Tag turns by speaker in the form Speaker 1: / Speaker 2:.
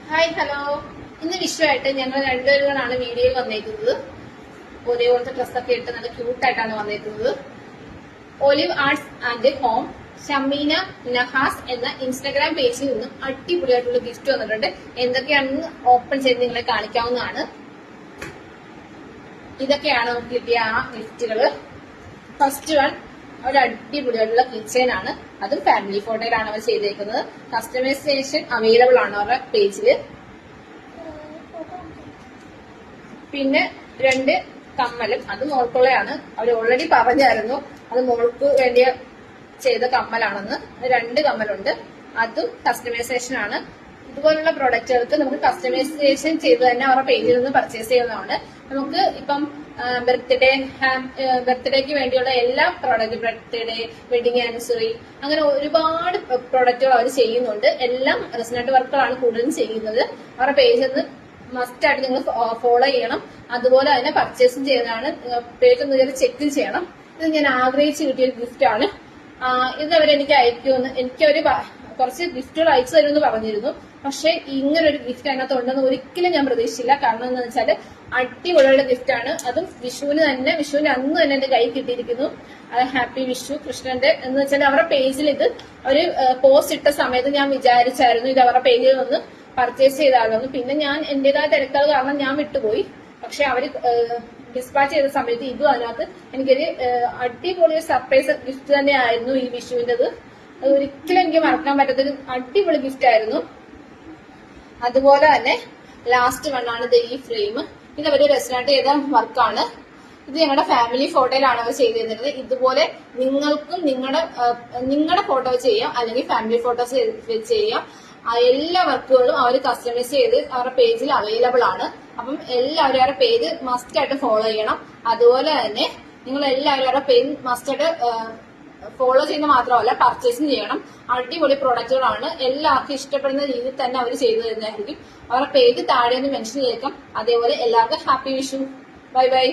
Speaker 1: Hi hello. ഇന്ന് വിഷുവായിട്ട് ഞങ്ങൾ രണ്ടുപേരുകളാണ് വീഡിയോയിൽ വന്നേക്കുന്നത്. ഒരേപോലത്തെ ഡ്രസ്സൊക്കെ ഇട്ട് നല്ല ക്യൂട്ടായിട്ടാണ് വന്നേക്കുന്നത്. Olive arts and home Shameena Nahas എന്ന ഇൻസ്റ്റാഗ്രാം പേജിൽ നിന്നും അടിപൊളിയായിട്ടുള്ള ഗിഫ്റ്റ് വന്നിട്ടുണ്ട്. എന്തൊക്കെയാണെന്ന് ഓപ്പൺ ചെയ്ത് നിങ്ങളെ കാണിക്കാവുന്നതാണ്. ഇതൊക്കെയാണ് നമുക്ക് കിട്ടിയ ആ ഗിഫ്റ്റുകള്. ഫസ്റ്റ് വൺ ഒരു അടിപൊളിയായിട്ടുള്ള കിച്ചൺ ആണ്. അതും ഫാമിലി ഫോട്ടോയിലാണ് അവർ ചെയ്തേക്കുന്നത്. കസ്റ്റമൈസേഷൻ അവൈലബിൾ ആണ് അവരുടെ പേജില്. പിന്നെ 2 കമ്മലും, അത് മോൾക്കുള്ളതാണ്. അവർ ഓൾറെഡി പറഞ്ഞായിരുന്നു അത് മോൾക്ക് വേണ്ടി ചെയ്ത കമ്മലാണെന്ന്. 2 കമ്മലുണ്ട്, അതും കസ്റ്റമൈസേഷൻ ആണ്. ഇതുപോലുള്ള പ്രൊഡക്റ്റുകൾക്ക് നമുക്ക് കസ്റ്റമൈസേഷൻ ചെയ്ത് തന്നെ അവരുടെ പേജിൽ നിന്ന് പർച്ചേസ് ചെയ്യുന്നതാണ്. നമുക്ക് ഇപ്പം ബർത്ത്ഡേക്ക് വേണ്ടിയുള്ള എല്ലാ പ്രോഡക്റ്റ്, ബർത്ത്ഡേ, വെഡിങ് ആനിവേഴ്സറി, അങ്ങനെ ഒരുപാട് പ്രോഡക്റ്റുകൾ അവർ ചെയ്യുന്നുണ്ട്. എല്ലാം റെസിനേറ്റ് വർക്കുകളാണ് കൂടുതലും ചെയ്യുന്നത്. അവരുടെ പേജിൽ നിന്ന് മസ്റ്റ് ആയിട്ട് നിങ്ങൾ ഫോളോ ചെയ്യണം. അതുപോലെ തന്നെ പർച്ചേസും ചെയ്യുന്നതാണ്. പേജ് ഒന്ന് കയറി ചെക്ക് ചെയ്യണം. ഇത് ഞാൻ ആഗ്രഹിച്ച് കിട്ടിയൊരു ഗിഫ്റ്റ് ആണ്. ഇത് അവരെനിക്ക് അയക്കുമെന്ന്, എനിക്കവര് കുറച്ച് ഗിഫ്റ്റുകൾ അയച്ചു തരുമെന്ന് പറഞ്ഞിരുന്നു. പക്ഷെ ഇങ്ങനൊരു ഗിഫ്റ്റ് അതിനകത്ത് ഉണ്ടെന്ന് ഒരിക്കലും ഞാൻ പ്രതീക്ഷിച്ചില്ല. കാരണം എന്താണെന്ന് വെച്ചാൽ അടിപൊളിയുള്ള ഗിഫ്റ്റ് ആണ്. അതും വിഷുവിന് അന്ന് തന്നെ എന്റെ കൈ കിട്ടിയിരിക്കുന്നു. ഹാപ്പി വിഷു കൃഷ്ണന്റെ എന്ന് വെച്ചാൽ അവരുടെ പേജിൽ ഇത് ഒരു പോസ്റ്റ് ഇട്ട സമയത്ത് ഞാൻ വിചാരിച്ചായിരുന്നു ഇത് അവരുടെ പേജിൽ നിന്ന് പർച്ചേസ് ചെയ്തായിരുന്നു. പിന്നെ ഞാൻ എന്റേതായ തിരക്കുകൾ കാരണം ഞാൻ വിട്ടുപോയി. പക്ഷെ അവര് ഡിസ്പാച്ച് ചെയ്ത സമയത്ത് ഇതും അതിനകത്ത് എനിക്കൊരു അടിപൊളി സർപ്രൈസ് ഗിഫ്റ്റ് തന്നെയായിരുന്നു ഈ വിഷുവിൻ്റെത്. അത് ഒരിക്കലും എനിക്ക് മറക്കാൻ പറ്റാത്തൊരു അടിപൊളി ഗിഫ്റ്റ് ആയിരുന്നു. അതുപോലെ തന്നെ ലാസ്റ്റ് വണ്ണാണ് ഈ ഫ്രെയിം. ഇത് അവര് റെസിനേറ്റ് ചെയ്ത വർക്കാണ്. ഇത് ഞങ്ങളുടെ ഫാമിലി ഫോട്ടോയിലാണ് അവർ ചെയ്തു തരുന്നത്. ഇതുപോലെ നിങ്ങൾക്കും നിങ്ങളുടെ ഫോട്ടോ ചെയ്യാം, അല്ലെങ്കിൽ ഫാമിലി ഫോട്ടോസ് ചെയ്യാം. എല്ലാ വർക്കുകളും അവർ കസ്റ്റമൈസ് ചെയ്ത് അവരുടെ പേജിൽ അവൈലബിൾ ആണ്. അപ്പം എല്ലാവരും അവരുടെ പേജ് മസ്റ്റ് ആയിട്ട് ഫോളോ ചെയ്യണം. അതുപോലെ തന്നെ നിങ്ങൾ എല്ലാവരും അവരുടെ പേജ് മസ്റ്റ് ആയിട്ട് ഫോളോ ചെയ്യുന്ന മാത്രമല്ല പർച്ചേസിങ് ചെയ്യണം. അടിപൊളി പ്രോഡക്റ്റുകളാണ്. എല്ലാവർക്കും ഇഷ്ടപ്പെടുന്ന രീതിയിൽ തന്നെ അവർ ചെയ്തു തരുന്നതായിരിക്കും. അവരുടെ പേജ് താഴെ ഒന്ന് മെൻഷൻ ചെയ്തേക്കാം. അതേപോലെ എല്ലാവർക്കും ഹാപ്പി വിഷു. Bye bye.